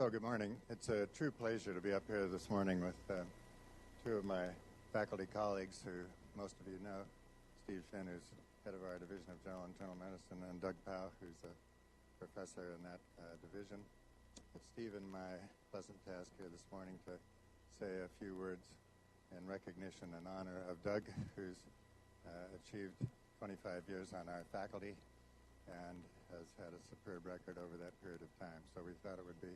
So good morning. It's a true pleasure to be up here this morning with two of my faculty colleagues who most of you know. Steve Finn, who's head of our Division of General and Internal Medicine, and Doug Paauw, who's a professor in that division. It's Steve and my pleasant task here this morning to say a few words in recognition and honor of Doug, who's achieved 25 years on our faculty and has had a superb record over that period of time. So we thought it would be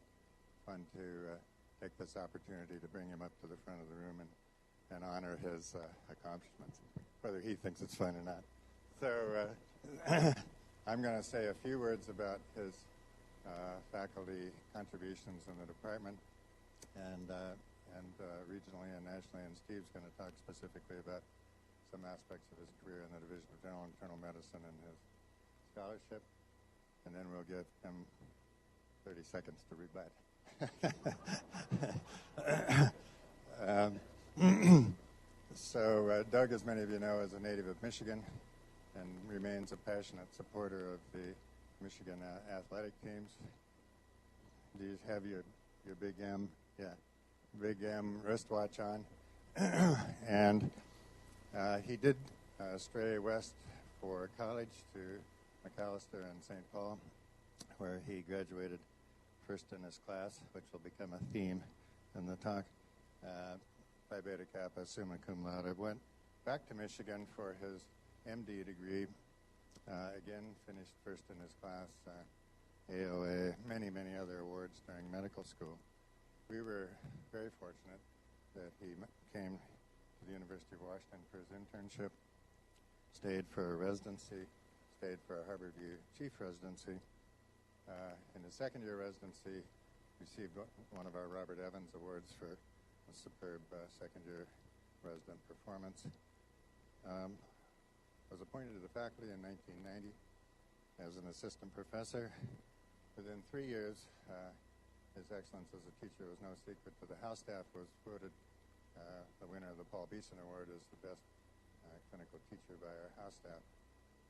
fun to take this opportunity to bring him up to the front of the room and honor his accomplishments, whether he thinks it's fun or not. So I'm going to say a few words about his faculty contributions in the department and regionally and nationally, and Steve's going to talk specifically about some aspects of his career in the Division of General and Internal Medicine and his scholarship, and then we'll give him 30 seconds to rebut. So Doug, as many of you know, is a native of Michigan and remains a passionate supporter of the Michigan athletic teams. Do you have your Big M? Yeah, Big M wristwatch on. And he did stray west for college to McAllister and St. Paul, where he graduated first in his class, which will become a theme in the talk, Phi Beta Kappa, summa cum laude. Went back to Michigan for his MD degree. Again, finished first in his class, AOA, many other awards during medical school. We were very fortunate that he came to the University of Washington for his internship, stayed for a residency, stayed for a Harborview chief residency. In his second-year residency, received one of our Robert Evans Awards for a superb second-year resident performance. Was appointed to the faculty in 1990 as an assistant professor. Within 3 years, his excellence as a teacher was no secret to the House staff. Was voted the winner of the Paul Beeson Award as the best clinical teacher by our House staff.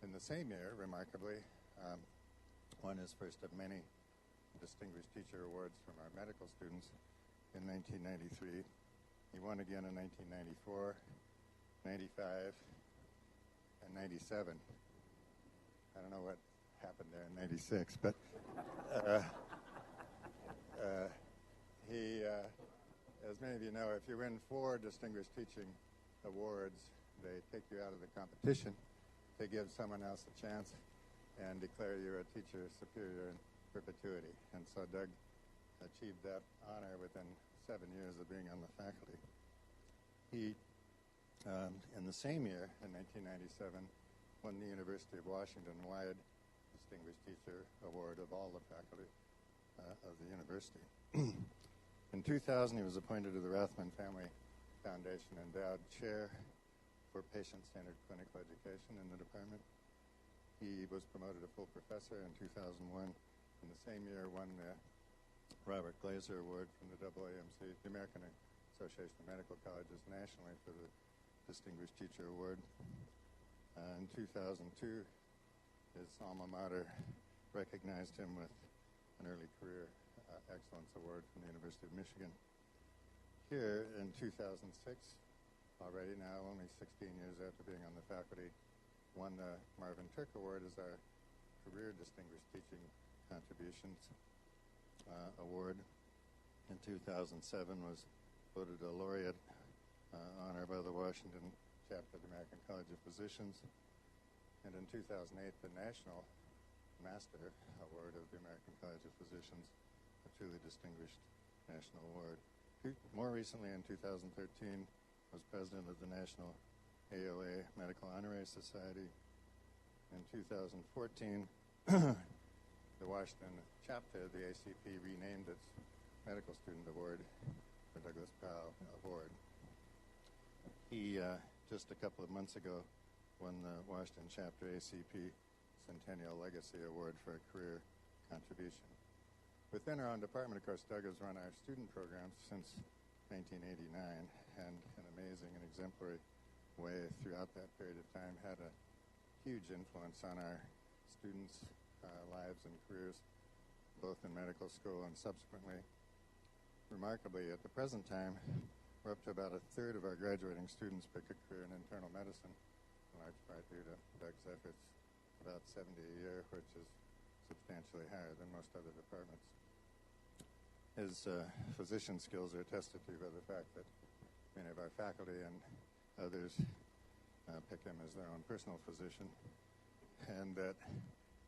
In the same year, remarkably, won his first of many Distinguished Teacher Awards from our medical students in 1993. He won again in 1994, 95, and 97. I don't know what happened there in 96, but he, as many of you know, if you win 4 Distinguished Teaching Awards, they take you out of the competition to give someone else a chance and declare you a teacher superior in perpetuity. And so Doug achieved that honor within 7 years of being on the faculty. He, in the same year, in 1997, won the University of Washington-wide Distinguished Teacher Award of all the faculty of the university. In 2000, he was appointed to the Rathman Family Foundation Endowed Chair for Patient-Centered Clinical Education in the department. He was promoted to full professor in 2001. In the same year, won the Robert Glaser Award from the AAMC, the American Association of Medical Colleges nationally, for the Distinguished Teacher Award. In 2002, his alma mater recognized him with an Early Career Excellence Award from the University of Michigan. Here in 2006, already now only 16 years after being on the faculty, won the Marvin Turk Award as our Career Distinguished Teaching Contributions Award. In 2007 was voted a laureate honor by the Washington chapter of the American College of Physicians. And in 2008, the National Master Award of the American College of Physicians, a truly distinguished national award. More recently, in 2013, was president of the National AOA Medical Honorary Society. In 2014, the Washington chapter of the ACP renamed its Medical Student Award the Douglas Paauw Award. He, just a couple of months ago, won the Washington chapter ACP Centennial Legacy Award for a career contribution. Within our own department, of course, Doug has run our student programs since 1989, and an amazing and exemplary way throughout that period of time had a huge influence on our students' lives and careers, both in medical school and subsequently remarkably, at the present time, we're up to about a third of our graduating students pick a career in internal medicine, in large part due to Doug's efforts. About 70 a year, which is substantially higher than most other departments. His physician skills are attested to by the fact that many of our faculty and others pick him as their own personal physician, and that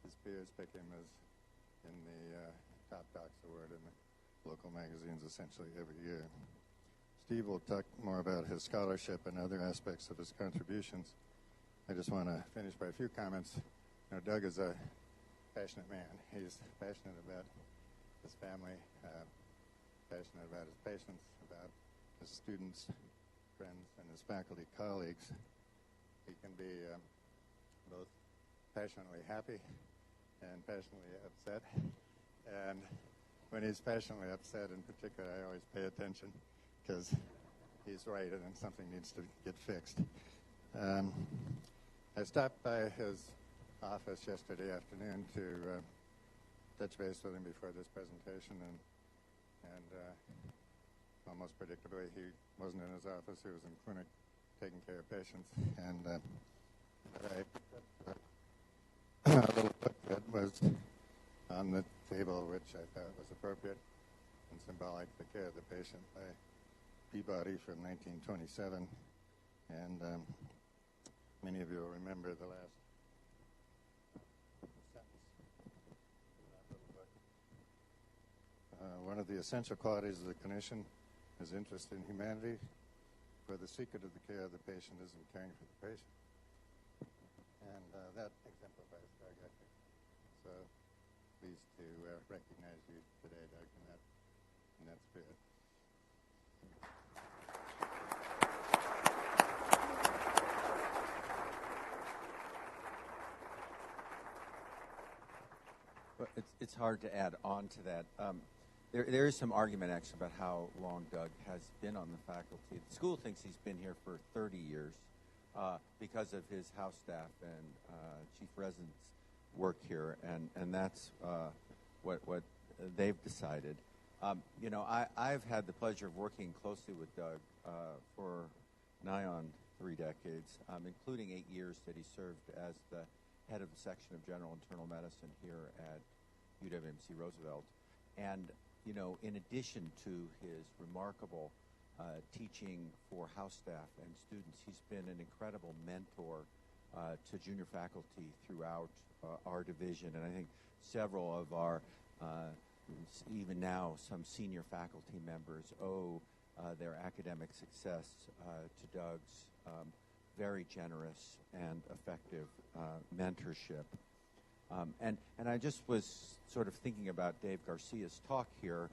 his peers pick him as in the Top Docs Award in the local magazines essentially every year. Steve will talk more about his scholarship and other aspects of his contributions. I just want to finish by a few comments. You know, Doug is a passionate man. He's passionate about his family, passionate about his patients, about his students, friends, and his faculty colleagues. He can be both passionately happy and passionately upset. And when he's passionately upset in particular, I always pay attention because he's right and something needs to get fixed. I stopped by his office yesterday afternoon to touch base with him before this presentation, and almost predictably, he wasn't in his office. He was in clinic taking care of patients, and I picked up a little book that was on the table, which I thought was appropriate and symbolic, The Care of the Patient by Peabody from 1927, and many of you will remember the last sentence in that little book. One of the essential qualities of the clinician is interest in humanity, for the secret of the care of the patient is in caring for the patient. And that exemplifies Doug, I think. So pleased to recognize you today, Doug, in that spirit. Well, it's hard to add on to that. There is some argument actually about how long Doug has been on the faculty. The school thinks he's been here for 30 years because of his house staff and chief residence work here, and that's what they've decided. I've had the pleasure of working closely with Doug for nigh on 3 decades, including 8 years that he served as the head of the section of general internal medicine here at UWMC Roosevelt. And, in addition to his remarkable teaching for house staff and students, he's been an incredible mentor to junior faculty throughout our division. And I think several of our, even now, some senior faculty members owe their academic success to Doug's very generous and effective mentorship. And I just was sort of thinking about Dave Garcia's talk here.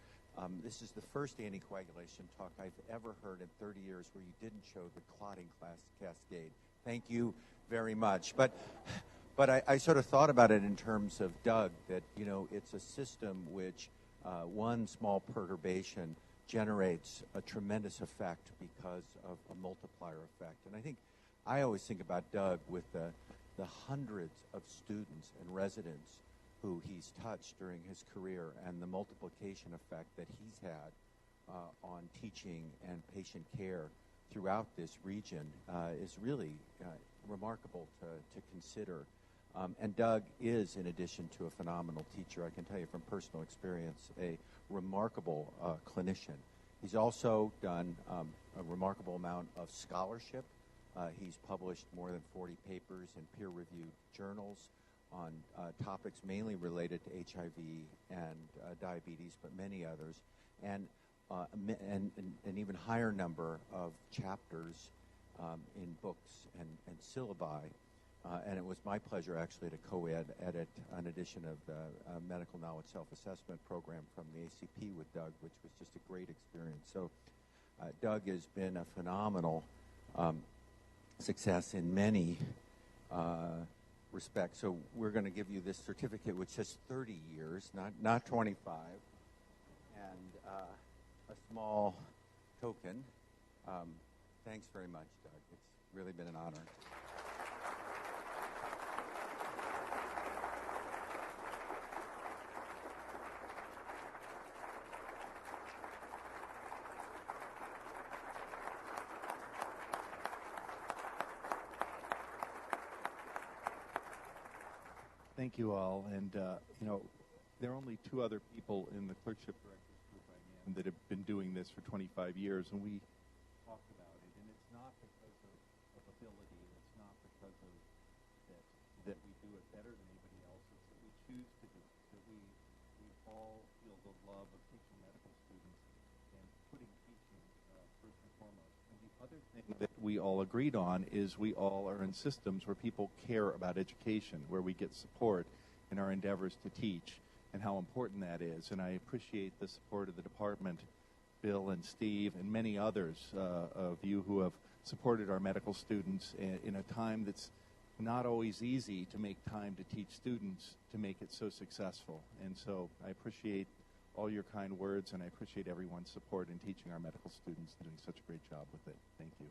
This is the first anticoagulation talk I've ever heard in 30 years where you didn't show the clotting cascade. Thank you very much. But I sort of thought about it in terms of Doug, that, it's a system which one small perturbation generates a tremendous effect because of a multiplier effect. And I think I always think about Doug with the hundreds of students and residents who he's touched during his career, and the multiplication effect that he's had on teaching and patient care throughout this region is really remarkable to consider. And Doug is, in addition to a phenomenal teacher, I can tell you from personal experience, a remarkable clinician. He's also done a remarkable amount of scholarship. He's published more than 40 papers in peer-reviewed journals on topics mainly related to HIV and diabetes, but many others, and an even higher number of chapters in books and syllabi. And it was my pleasure, actually, to co-edit an edition of the Medical Knowledge Self-Assessment program from the ACP with Doug, which was just a great experience. So Doug has been a phenomenal success in many respects. So we're going to give you this certificate, which says 30 years, not 25, and a small token. Thanks very much, Doug. It's really been an honor. Thank you all. And, there are only two other people in the clerkship directors group I'm in that have been doing this for 25 years, and we talked about it. And it's not because of ability. It's not because of that we do it better than anybody else. It's that we choose to do it, that we all feel the love of teaching medical students and putting teaching first and foremost. And the other thing that we all agreed on is we all are in systems where people care about education, where we get support in our endeavors to teach, and how important that is. And I appreciate the support of the department, Bill and Steve, and many others of you who have supported our medical students in a time that's not always easy to make time to teach students to make it so successful. And so I appreciate all your kind words, and I appreciate everyone's support in teaching our medical students, doing such a great job with it. Thank you.